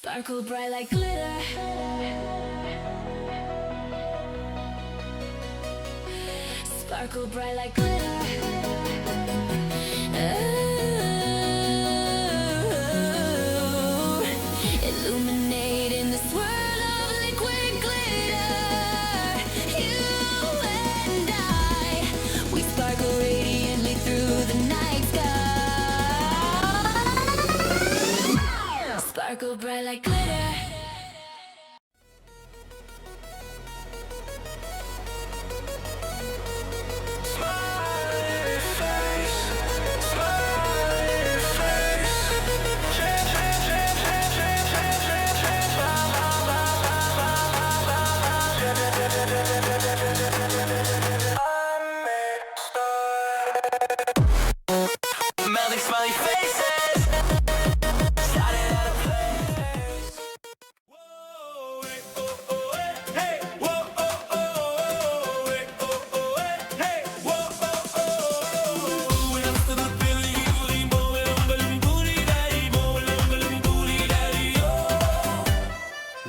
Sparkle bright like glitter. Sparkle bright like glitter. Ooh, illuminating this world of liquid glitter. You and I, we sparkle radiantly through the night sky. Sparkle bright like glitter. Melting smiley faces, started out of place. Whoa, hey, oh, oh, hey, whoa, oh, oh, hey, oh, oh, hey, whoa, oh, oh. When I'm still feeling booty daddy, oh.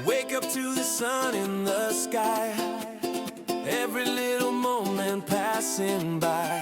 Wake up to the sun in the sky, every little moment passing by.